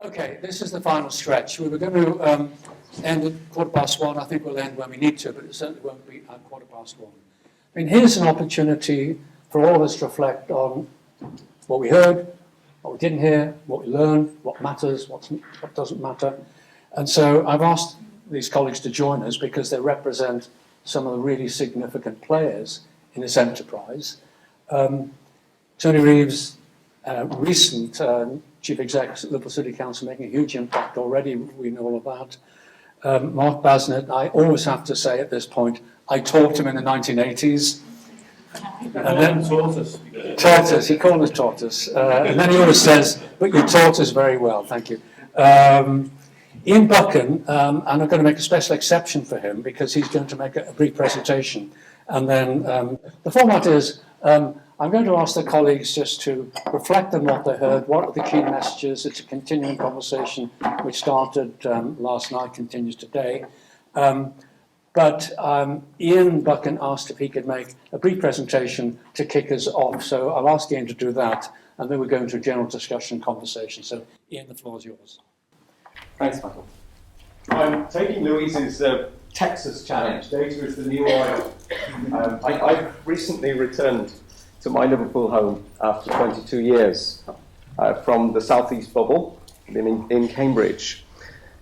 Okay, this is the final stretch. We were going to end at 1:15. I think we'll end when we need to, but it certainly won't be at 1:15. I mean, here's an opportunity for all of us to reflect on what we heard, what we didn't hear, what we learned, what matters, what doesn't matter. And so I've asked these colleagues to join us because they represent some of the really significant players in this enterprise. Tony Reeves, recent Chief Executive at Liverpool City Council, making a huge impact already, we know all of that. Mark Basnett, I always have to say at this point, I taught him in the 1980s. And then tortoise, he called us tortoise. And then he always says, but you taught us very well, thank you. Iain Buchan, and I'm going to make a special exception for him because he's going to make a brief presentation. And then the format is, I'm going to ask the colleagues just to reflect on what they heard, what are the key messages. It's a continuing conversation which started last night, continues today. But Iain Buchan asked if he could make a brief presentation to kick us off. So I'll ask Iain to do that, and then we'll go into a general discussion conversation. So Iain, the floor is yours. Thanks, Michael. I'm taking Louise's Texas challenge. Data is the new oil. I've recently returned to my Liverpool home after 22 years from the southeast bubble in Cambridge.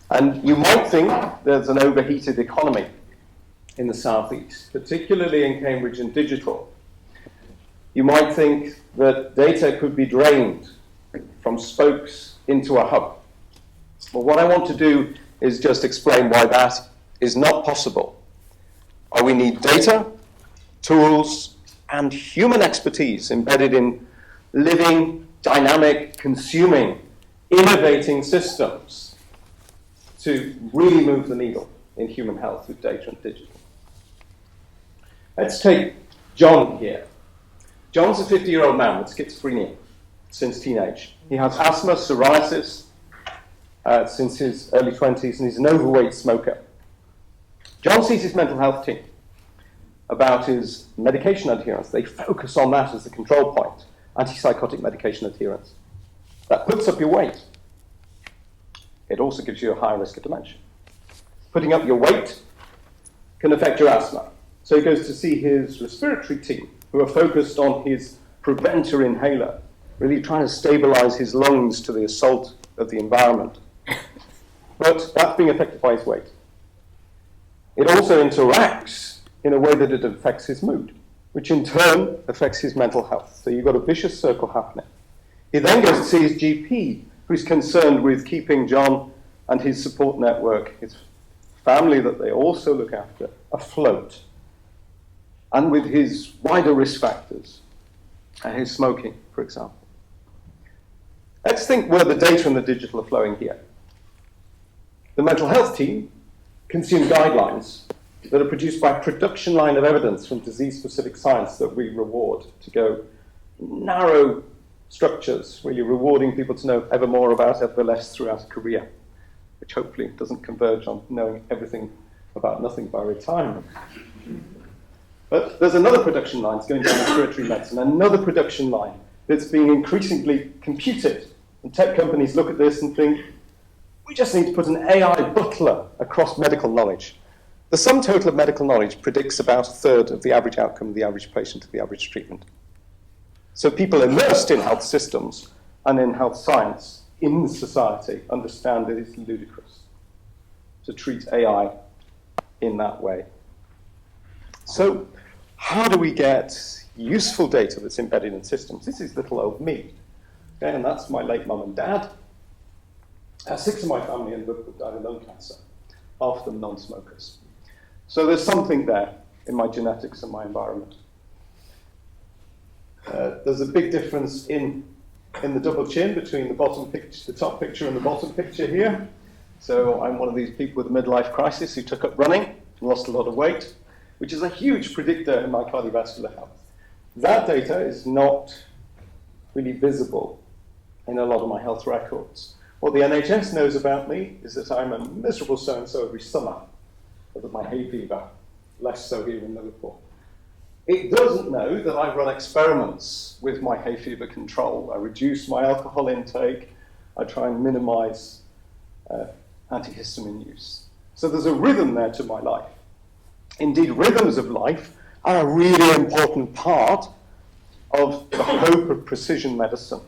And you might think there's an overheated economy in the southeast, particularly in Cambridge and digital. You might think that data could be drained from spokes into a hub. Well, what I want to do is just explain why that is not possible. We need data, tools, and human expertise embedded in living, dynamic, consuming, innovating systems to really move the needle in human health with data and digital. Let's take John here. John's a 50-year-old man with schizophrenia since teenage. He has asthma, psoriasis since his early 20s, and he's an overweight smoker. John sees his mental health team about his medication adherence. They focus on that as the control point, antipsychotic medication adherence. That puts up your weight. It also gives you a higher risk of dementia. Putting up your weight can affect your asthma. So he goes to see his respiratory team, who are focused on his preventer inhaler, really trying to stabilize his lungs to the assault of the environment. But that's being affected by his weight. It also interacts in a way that it affects his mood, which in turn affects his mental health. So you've got a vicious circle happening. He then goes to see his GP, who's concerned with keeping John and his support network, his family that they also look after, afloat. And with his wider risk factors, his smoking, for example. Let's think where the data and the digital are flowing here. The mental health team consume guidelines that are produced by a production line of evidence from disease-specific science that we reward to go narrow structures, really rewarding people to know ever more about ever less throughout a career, which hopefully doesn't converge on knowing everything about nothing by retirement. But there's another production line that's going down respiratory medicine, another production line that's being increasingly computed. And tech companies look at this and think, we just need to put an AI butler across medical knowledge. The sum total of medical knowledge predicts about a third of the average outcome of the average patient of the average treatment. So people immersed in health systems and in health science in society understand that it's ludicrous to treat AI in that way. So how do we get useful data that's embedded in systems? This is little old me. Okay, and that's my late mum and dad. 6 of my family in Liverpool died of lung cancer, half of them non-smokers. So there's something there in my genetics and my environment. There's a big difference in the double chin between the top picture and the bottom picture here. So I'm one of these people with a midlife crisis who took up running and lost a lot of weight, which is a huge predictor in my cardiovascular health. That data is not really visible in a lot of my health records. What the NHS knows about me is that I'm a miserable so-and-so every summer, but that my hay fever, less so here in Liverpool. It doesn't know that I run experiments with my hay fever control. I reduce my alcohol intake, I try and minimize antihistamine use. So there's a rhythm there to my life. Indeed, rhythms of life are a really important part of the hope of precision medicine.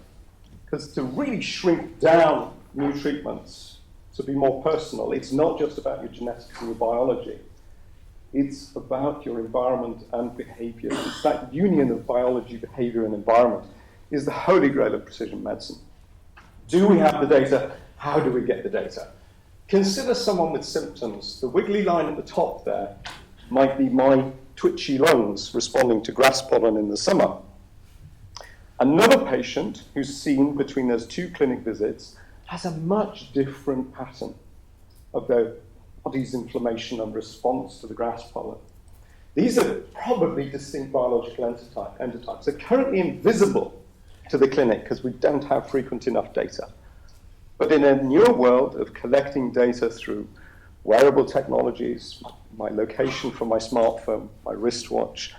Because to really shrink down new treatments to be more personal, it's not just about your genetics and your biology. It's about your environment and behavior. It's that union of biology, behavior, and environment is the holy grail of precision medicine. Do we have the data? How do we get the data? Consider someone with symptoms. The wiggly line at the top there might be my twitchy lungs responding to grass pollen in the summer. Another patient who's seen between those two clinic visits has a much different pattern of their body's inflammation and response to the grass pollen. These are probably distinct biological endotypes. They're currently invisible to the clinic because we don't have frequent enough data. But in a newer world of collecting data through wearable technologies, my location from my smartphone, my wristwatch,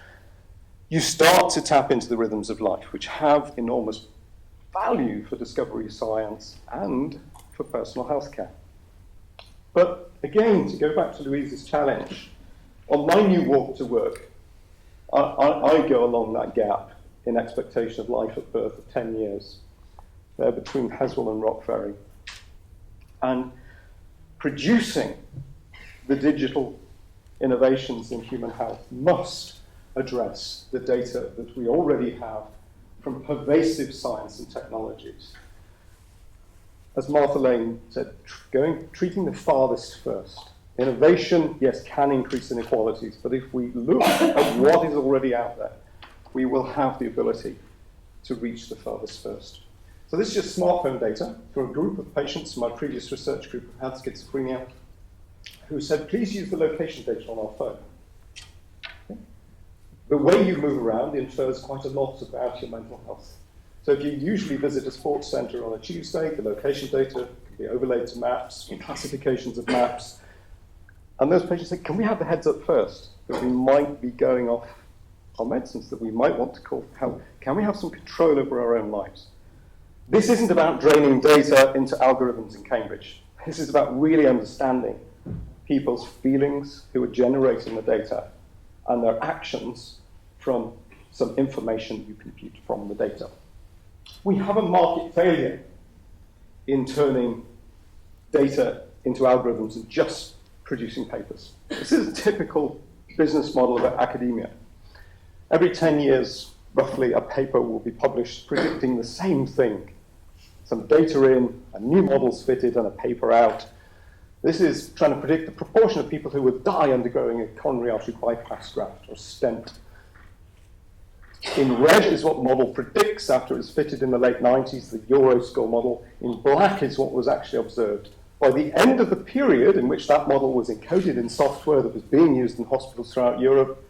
you start to tap into the rhythms of life, which have enormous value for discovery science and for personal health care. But again, to go back to Louise's challenge, on my new walk to work, I go along that gap in expectation of life at birth of 10 years, there between Haswell and Rockferry. And producing the digital innovations in human health must address the data that we already have from pervasive science and technologies. As Martha Lane said, treating the farthest first. Innovation, yes, can increase inequalities, but if we look at what is already out there, we will have the ability to reach the farthest first. So this is just smartphone data for a group of patients from my previous research group who had schizophrenia, who said, please use the location data on our phone. Okay. The way you move around infers quite a lot about your mental health. So if you usually visit a sports center on a Tuesday, the location data can be overlaid to maps, classifications of maps. And those patients say, can we have the heads up first? That we might be going off our medicines, that we might want to call for help. Can we have some control over our own lives? This isn't about draining data into algorithms in Cambridge. This is about really understanding people's feelings who are generating the data and their actions from some information you compute from the data. We have a market failure in turning data into algorithms and just producing papers. This is a typical business model of academia. Every 10 years, roughly, a paper will be published predicting the same thing. Some data in, a new model's fitted, and a paper out. This is trying to predict the proportion of people who would die undergoing a coronary artery bypass graft or stent. In red is what the model predicts after it was fitted in the late 90s, the Euroscore model. In black is what was actually observed. By the end of the period in which that model was encoded in software that was being used in hospitals throughout Europe,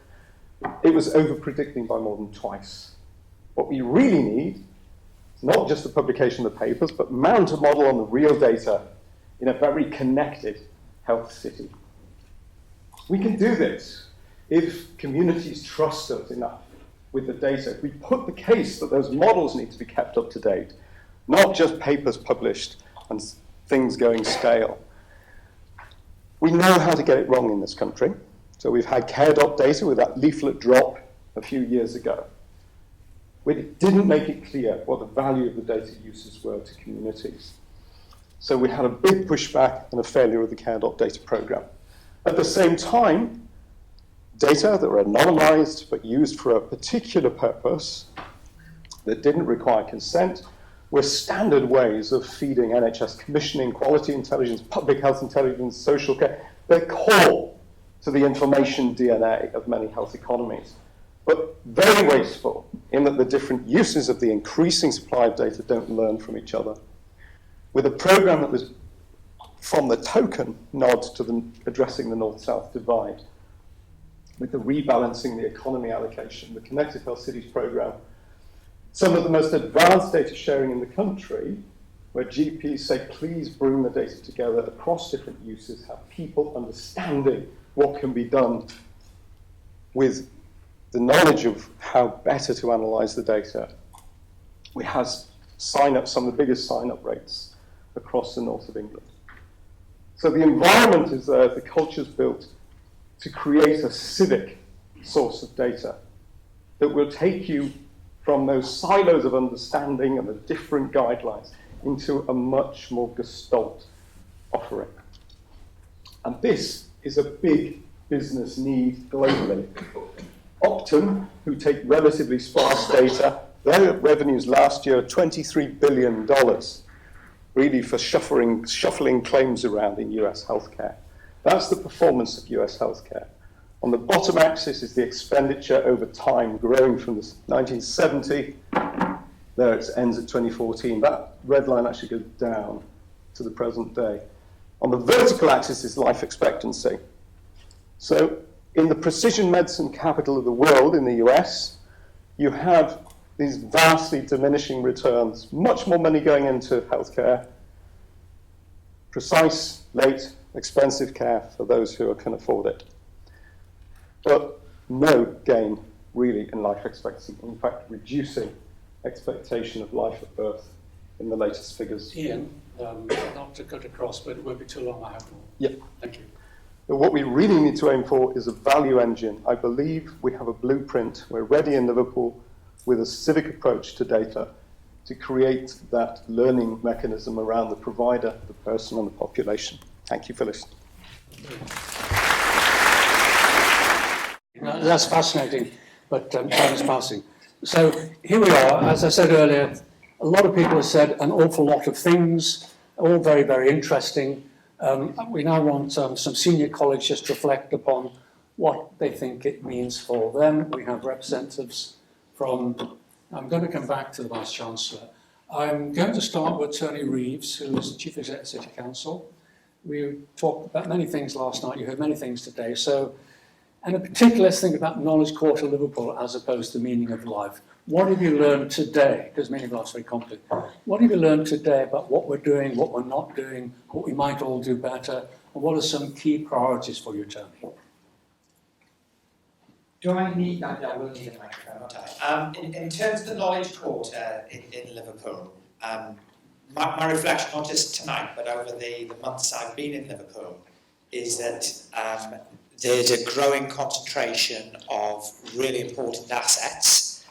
it was over-predicting by more than twice. What we really need is not just the publication of the papers, but mount a model on the real data in a very connected health city. We can do this if communities trust us enough with the data. If we put the case that those models need to be kept up to date, not just papers published and things going stale. We know how to get it wrong in this country. So we've had care.data data with that leaflet drop a few years ago. We didn't make it clear what the value of the data uses were to communities. So we had a big pushback and a failure of the care.data data program. At the same time, data that were anonymized but used for a particular purpose that didn't require consent were standard ways of feeding NHS commissioning, quality intelligence, public health intelligence, social care. They're core to the information DNA of many health economies, but very wasteful in that the different uses of the increasing supply of data don't learn from each other. With a program that was, from the token, nod to addressing the north-south divide, with the rebalancing the economy allocation, the Connected Health Cities program, some of the most advanced data sharing in the country, where GPs say, please bring the data together across different uses, have people understanding what can be done with the knowledge of how better to analyze the data. We have some of the biggest sign-up rates across the north of England. So the environment is there, the culture's built to create a civic source of data that will take you from those silos of understanding and the different guidelines into a much more gestalt offering. And this is a big business need globally. Optum, who take relatively sparse data, their revenues last year are $23 billion, really for shuffling claims around in US healthcare. That's the performance of US healthcare. On the bottom axis is the expenditure over time, growing from the 1970. There it ends at 2014. That red line actually goes down to the present day. On the vertical axis is life expectancy. So in the precision medicine capital of the world, in the US, you have these vastly diminishing returns, much more money going into healthcare, precise, late, expensive care for those who can afford it. But no gain, really, in life expectancy. In fact, reducing expectation of life at birth in the latest figures. Iain, not to cut across, but it won't be too long, I hope. Yeah. Thank you. But what we really need to aim for is a value engine. I believe we have a blueprint. We're ready in Liverpool with a civic approach to data to create that learning mechanism around the provider, the person, and the population. Thank you for listening. That's fascinating, but time is passing. So here we are. As I said earlier, a lot of people have said an awful lot of things, all very, very interesting. We now want some senior colleagues just to reflect upon what they think it means for them. We have representatives from, I'm going to come back to the Vice-Chancellor. I'm going to start with Attorney Reeves, who is the Chief Executive of City Council. We talked about many things last night, you heard many things today. So, and in particular, let's think about Knowledge Core to Liverpool as opposed to meaning of life. What have you learned today? Because meaning of life is very complicated. What have you learned today about what we're doing, what we're not doing, what we might all do better, and what are some key priorities for your attorney? Do I need that? I will need a microphone, won't I? In terms of the Knowledge Quarter in Liverpool, my reflection, not just tonight, but over the months I've been in Liverpool, is that there's a growing concentration of really important assets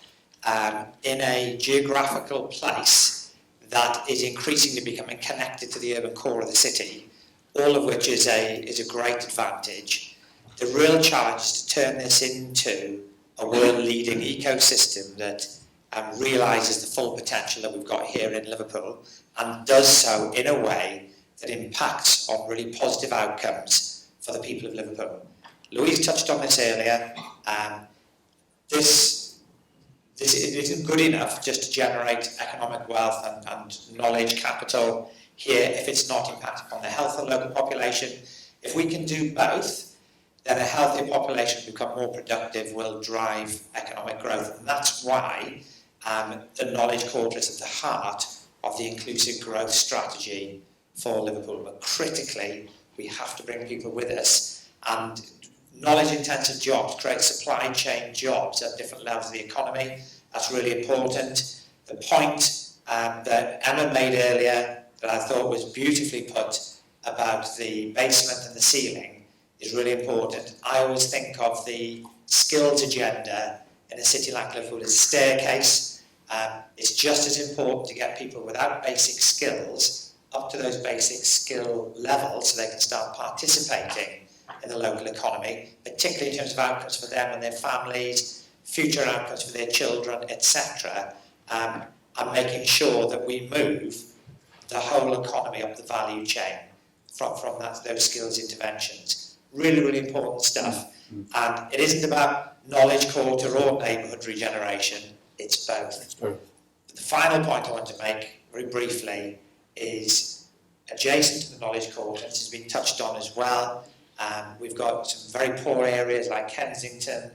in a geographical place that is increasingly becoming connected to the urban core of the city, all of which is a great advantage. The real challenge is to turn this into a world-leading ecosystem that realises the full potential that we've got here in Liverpool and does so in a way that impacts on really positive outcomes for the people of Liverpool. Louise touched on this earlier. This isn't good enough just to generate economic wealth and knowledge capital here if it's not impacting on the health of the local population. If we can do both, then a healthier population become more productive will drive economic growth. And that's why the Knowledge Quarter is at the heart of the inclusive growth strategy for Liverpool. But critically, we have to bring people with us. And knowledge-intensive jobs create supply chain jobs at different levels of the economy. That's really important. The point that Emma made earlier that I thought was beautifully put about the basement and the ceiling is really important. I always think of the skills agenda in a city like Liverpool as a staircase. It's just as important to get people without basic skills up to those basic skill levels so they can start participating in the local economy, particularly in terms of outcomes for them and their families, future outcomes for their children, etc. And making sure that we move the whole economy up the value chain from those skills interventions. Really, really important stuff. And it isn't about Knowledge Quarter or neighbourhood regeneration, it's both. The final point I want to make, very briefly, is adjacent to the Knowledge Quarter, this has been touched on as well. We've got some very poor areas like Kensington,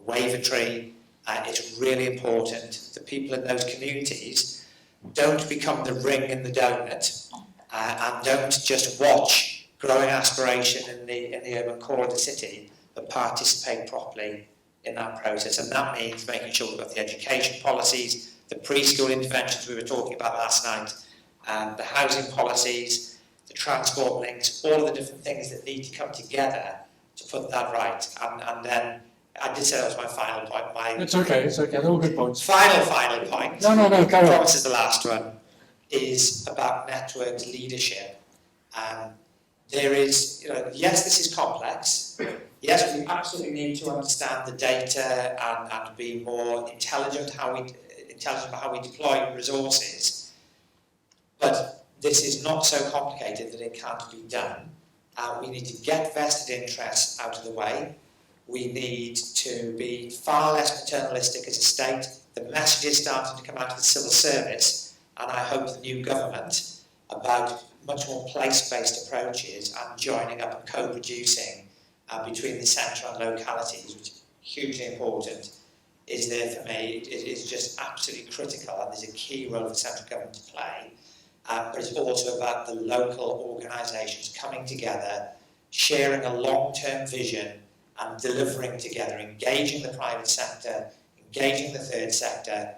Wavertree. It's really important that people in those communities don't become the ring in the donut and don't just watch growing aspiration in the urban core of the city, but participate properly in that process. And that means making sure we've got the education policies, the preschool interventions we were talking about last night, and the housing policies, the transport links, all of the different things that need to come together to put that right. And then, I did say that was my final point. It's okay, they're all good points. Final point. No, carry on. Promise is the last one, is about networked leadership. There is, yes, this is complex. Yes, we absolutely need to understand the data and be more intelligent about how we deploy resources. But this is not so complicated that it can't be done. We need to get vested interests out of the way. We need to be far less paternalistic as a state. The message is starting to come out of the civil service, and I hope the new government, about much more place-based approaches and joining up and co-producing between the centre and localities, which is hugely important, is there for me. It is just absolutely critical, and there's a key role for central government to play. But it's also about the local organisations coming together, sharing a long-term vision and delivering together, engaging the private sector, engaging the third sector,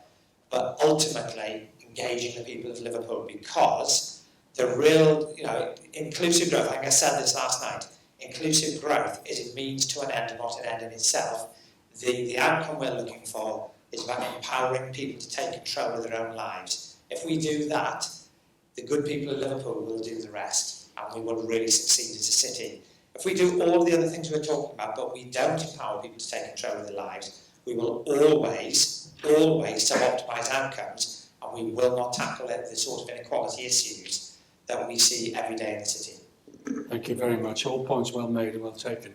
but ultimately engaging the people of Liverpool, because the real, inclusive growth, I think I said this last night, inclusive growth is a means to an end and not an end in itself. The outcome we're looking for is about empowering people to take control of their own lives. If we do that, the good people of Liverpool will do the rest, and we will really succeed as a city. If we do all the other things we're talking about, but we don't empower people to take control of their lives, we will always sub-optimise outcomes, and we will not tackle the sort of inequality issues that we see every day in the city. Thank you very much. All points well made and well taken.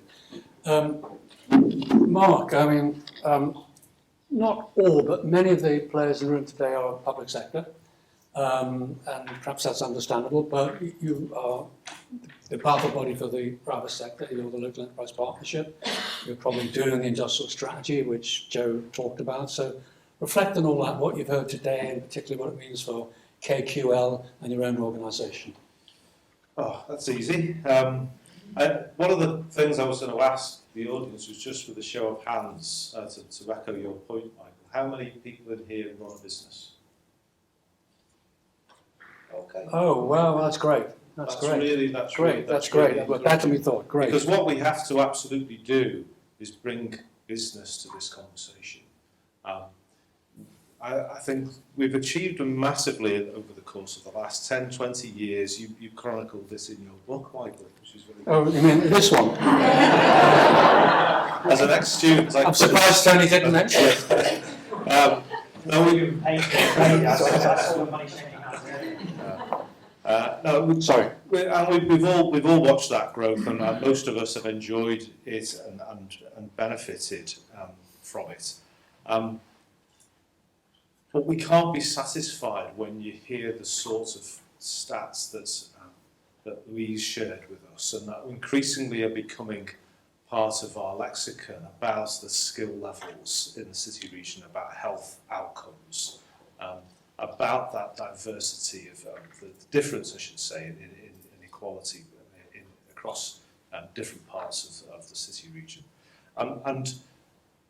Mark, not all, but many of the players in the room today are public sector, and perhaps that's understandable, but you are the powerful body for the private sector. You're the Local Enterprise Partnership. You're probably doing the industrial strategy, which Joe talked about. So reflect on all that, what you've heard today, and particularly what it means for KQL and your own organisation. Oh, that's easy. One of the things I was going to ask the audience was just with a show of hands to echo your point, Michael. How many people in here run a business? Okay. Oh, well, that's great. That's great. That's great. Better than we thought. Great. Because what we have to absolutely do is bring business to this conversation. I think we've achieved massively over the course of the last 10, 20 years. You chronicled this in your book, Michael, which is very good. Oh, you mean this one? As an ex-student, I'm surprised Tony didn't mention it. No, we no, sorry. We've all watched that growth, and most of us have enjoyed it and benefited from it. But we can't be satisfied when you hear the sorts of stats that Louise shared with us, and that increasingly are becoming part of our lexicon about the skill levels in the city region, about health outcomes, about that diversity of the difference, I should say, in equality across different parts of the city region. And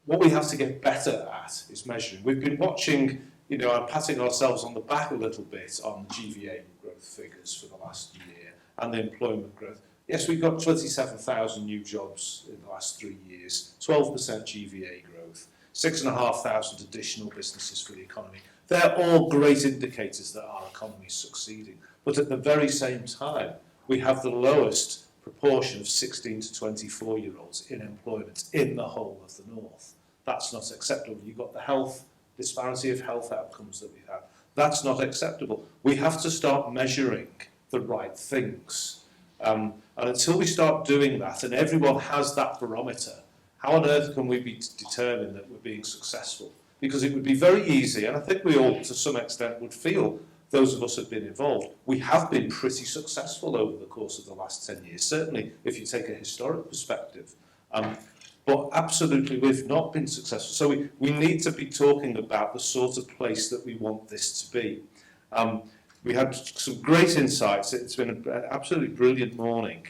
what we have to get better at is measuring. We've been watching, and patting ourselves on the back a little bit on the GVA growth figures for the last year and the employment growth. Yes, we've got 27,000 new jobs in the last 3 years, 12% GVA growth, 6,500 additional businesses for the economy. They're all great indicators that our economy is succeeding. But at the very same time, we have the lowest proportion of 16 to 24-year-olds in employment in the whole of the North. That's not acceptable. You've got the health disparity of health outcomes that we have. That's not acceptable. We have to start measuring the right things. And until we start doing that, and everyone has that barometer, how on earth can we be determined that we're being successful? Because it would be very easy, and I think we all, to some extent, would feel, those of us who have been involved, we have been pretty successful over the course of the last 10 years, certainly if you take a historic perspective. But absolutely, we've not been successful. So we need to be talking about the sort of place that we want this to be. We had some great insights. It's been an absolutely brilliant morning.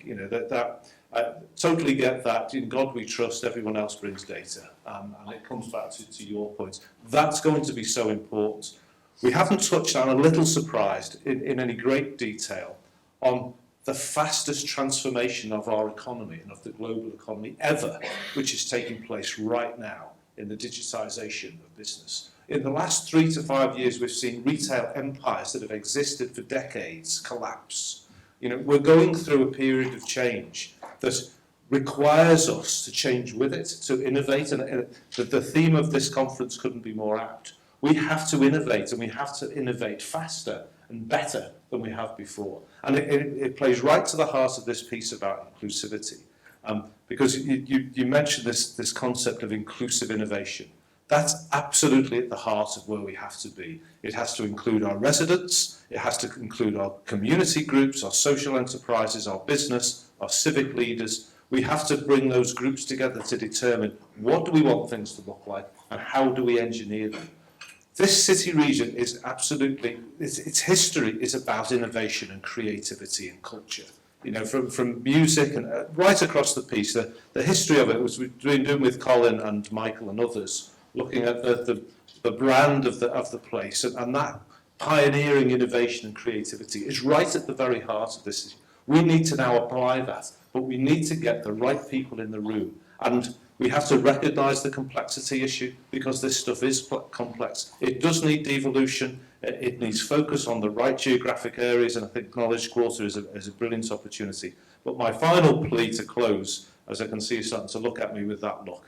I totally get that. In God we trust, everyone else brings data. And it comes back to your points. That's going to be so important. We haven't touched on, a little surprised, in any great detail, on the fastest transformation of our economy and of the global economy ever, which is taking place right now in the digitisation of business. In the last 3 to 5 years, we've seen retail empires that have existed for decades collapse. We're going through a period of change that requires us to change with it, to innovate, and the theme of this conference couldn't be more apt. We have to innovate, and we have to innovate faster and better than we have before. And it plays right to the heart of this piece about inclusivity, because you mentioned this concept of inclusive innovation. That's absolutely at the heart of where we have to be. It has to include our residents, it has to include our community groups, our social enterprises, our business, our civic leaders. We have to bring those groups together to determine what do we want things to look like and how do we engineer them. This city region is absolutely, its history is about innovation and creativity and culture. From music and right across the piece, the history of it was we've been doing with Colin and Michael and others, looking at the brand of the place, and that pioneering innovation and creativity is right at the very heart of this. We need to now apply that, but we need to get the right people in the room, and we have to recognise the complexity issue, because this stuff is complex. It does need devolution, it needs focus on the right geographic areas, and I think Knowledge Quarter is a brilliant opportunity. But my final plea to close, as I can see you starting to look at me with that look,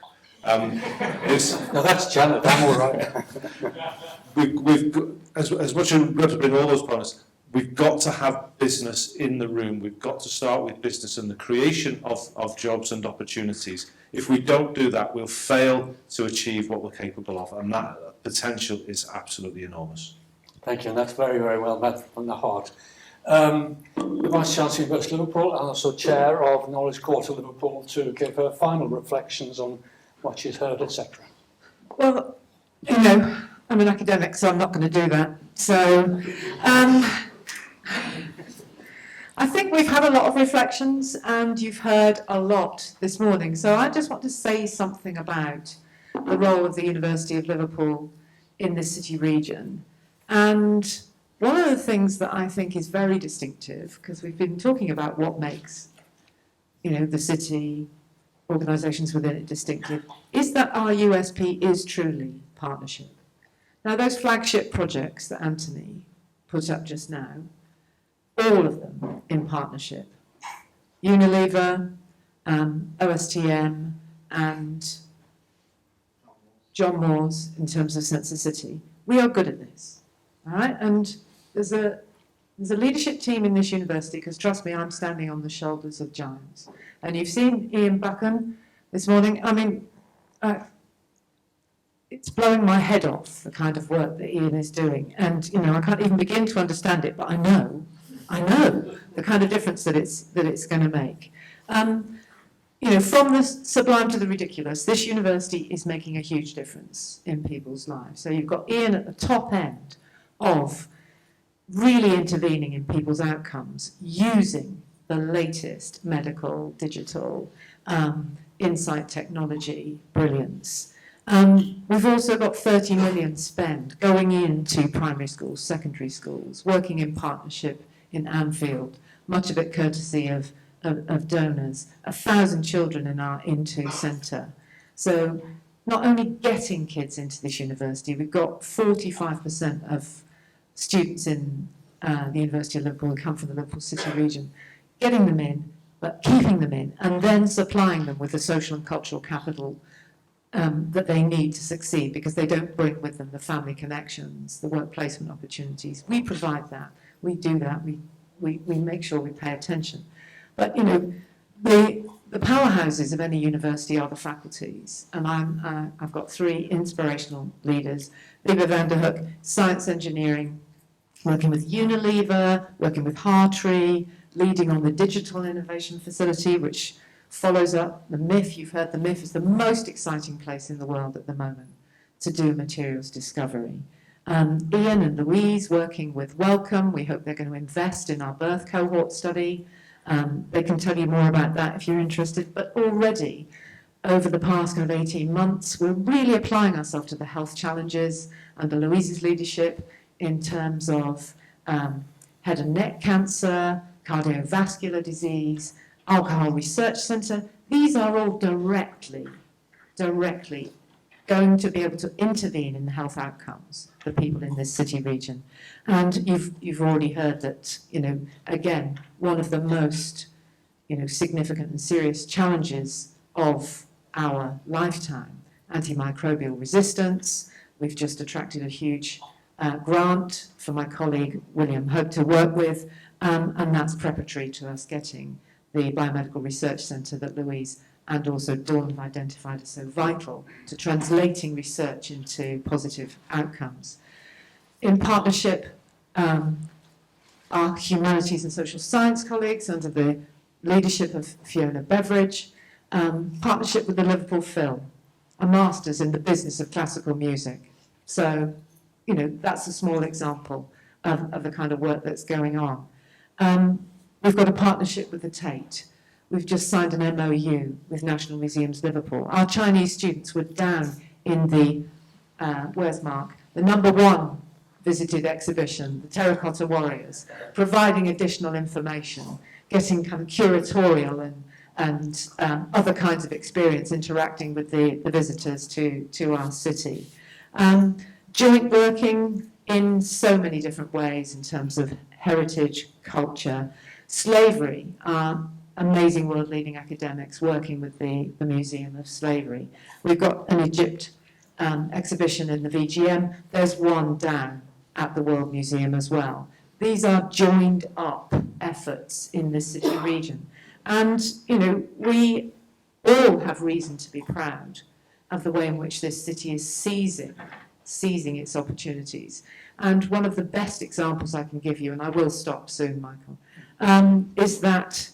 is... No, that's Janet, I'm all right. we've got, as much as we've got to bring all those points, we've got to have business in the room. We've got to start with business and the creation of jobs and opportunities. If we don't do that, we'll fail to achieve what we're capable of, and that potential is absolutely enormous. Thank you, and that's very, very well met from the heart. The Vice-Chancellor of University of Liverpool and also Chair of Knowledge Quarter Liverpool to give her final reflections on what she's heard, etc. Well, I'm an academic, so I'm not going to do that. So I think we've had a lot of reflections and you've heard a lot this morning. So I just want to say something about the role of the University of Liverpool in this city region. And one of the things that I think is very distinctive, because we've been talking about what makes, the city, organisations within it distinctive, is that our USP is truly partnership. Now, those flagship projects that Anthony put up just now, all of them in partnership. Unilever, OSTM, and John Moores in terms of Sense of City. We are good at this, all right? And there's a leadership team in this university, because trust me, I'm standing on the shoulders of giants. And you've seen Iain Buchan this morning. I mean, it's blowing my head off, the kind of work that Iain is doing. And, I can't even begin to understand it, but I know the kind of difference that it's going to make. From the sublime to the ridiculous, this university is making a huge difference in people's lives. So you've got Iain at the top end of really intervening in people's outcomes, using the latest medical, digital, insight technology, brilliance. We've also got 30 million spent going into primary schools, secondary schools, working in partnership in Anfield, much of it courtesy of donors, 1,000 children in our Into Centre. So not only getting kids into this university, we've got 45% of students in the University of Liverpool who come from the Liverpool City region, getting them in, but keeping them in, and then supplying them with the social and cultural capital that they need to succeed, because they don't bring with them the family connections, the work placement opportunities. We provide that. We do that. We make sure we pay attention. But, the powerhouses of any university are the faculties. And I've got 3 inspirational leaders. Lieve van der Hoek, science engineering, working with Unilever, working with Hartree, leading on the digital innovation facility, which follows up the MIF. You've heard the MIF is the most exciting place in the world at the moment to do materials discovery. Iain and Louise working with Wellcome. We hope they're going to invest in our birth cohort study. They can tell you more about that if you're interested. But already, over the past kind of 18 months, we're really applying ourselves to the health challenges under Louise's leadership in terms of head and neck cancer, cardiovascular disease, alcohol research centre. These are all directly going to be able to intervene in the health outcomes for people in this city region. And you've already heard that, again, one of the most, significant and serious challenges of our lifetime, antimicrobial resistance. We've just attracted a huge grant for my colleague William Hope to work with, and that's preparatory to us getting the Biomedical Research Centre that Louise and also Dawn have identified as so vital to translating research into positive outcomes. In partnership, our humanities and social science colleagues under the leadership of Fiona Beveridge, partnership with the Liverpool Phil, a master's in the business of classical music. So, that's a small example of the kind of work that's going on. We've got a partnership with the Tate. We've just signed an MOU with National Museums Liverpool. Our Chinese students were down in the, where's Mark? The #1 visited exhibition, the Terracotta Warriors, providing additional information, getting kind of curatorial and other kinds of experience interacting with the visitors to our city. Joint working in so many different ways in terms of heritage, culture, slavery, amazing world-leading academics working with the Museum of Slavery. We've got an Egypt exhibition in the VGM. There's one down at the World Museum as well. These are joined up efforts in the city region. And, we all have reason to be proud of the way in which this city is seizing its opportunities. And one of the best examples I can give you, and I will stop soon, Michael, is that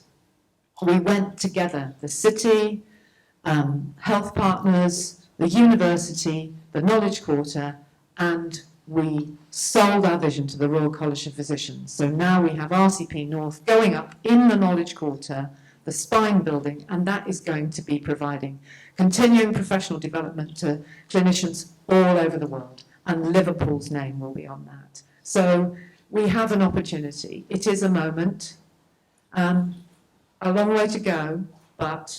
we went together, the city, health partners, the university, the Knowledge Quarter, and we sold our vision to the Royal College of Physicians. So now we have RCP North going up in the Knowledge Quarter, the spine building, and that is going to be providing continuing professional development to clinicians all over the world, and Liverpool's name will be on that. So we have an opportunity. It is a moment, a long way to go, but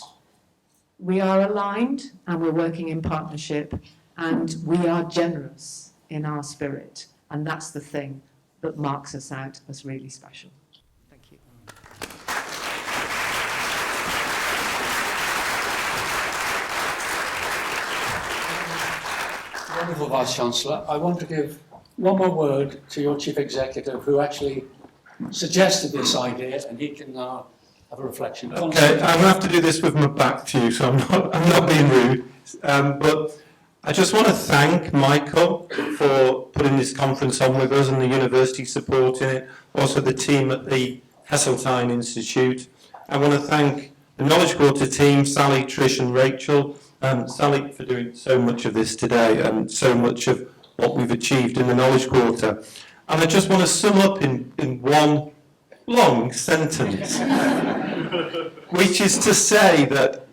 we are aligned and we're working in partnership, and we are generous in our spirit, and that's the thing that marks us out as really special. Thank you. Wonderful Vice-Chancellor. I want to give one more word to your Chief Executive, who actually suggested this idea, and he can have a reflection. Okay, I'm going to have to do this with my back to you, so I'm not being rude. But I just want to thank Michael for putting this conference on with us and the university supporting it, also the team at the Heseltine Institute. I want to thank the Knowledge Quarter team, Sally, Trish and Rachel. Sally for doing so much of this today and so much of what we've achieved in the Knowledge Quarter. And I just want to sum up in one long sentence, which is to say that,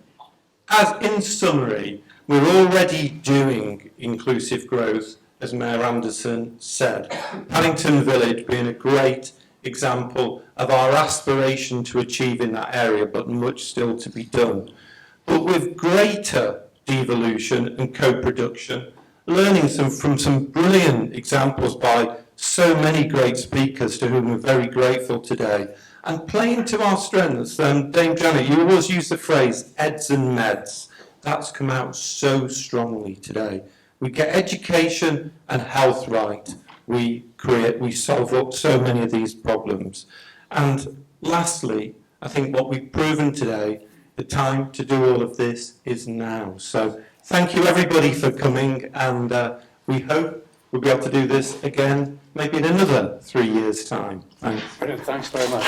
as in summary, we're already doing inclusive growth, as Mayor Anderson said. Paddington Village being a great example of our aspiration to achieve in that area, but much still to be done. But with greater devolution and co-production, learning from some brilliant examples by so many great speakers to whom we're very grateful today, and playing to our strengths. Dame Janet, you always use the phrase EDS and MEDS. That's come out so strongly today. We get education and health right. We solve up so many of these problems. And lastly, I think what we've proven today, the time to do all of this is now. So thank you everybody for coming, and we hope we'll be able to do this again maybe in another 3 years' time. Thanks. Brilliant, thanks very much.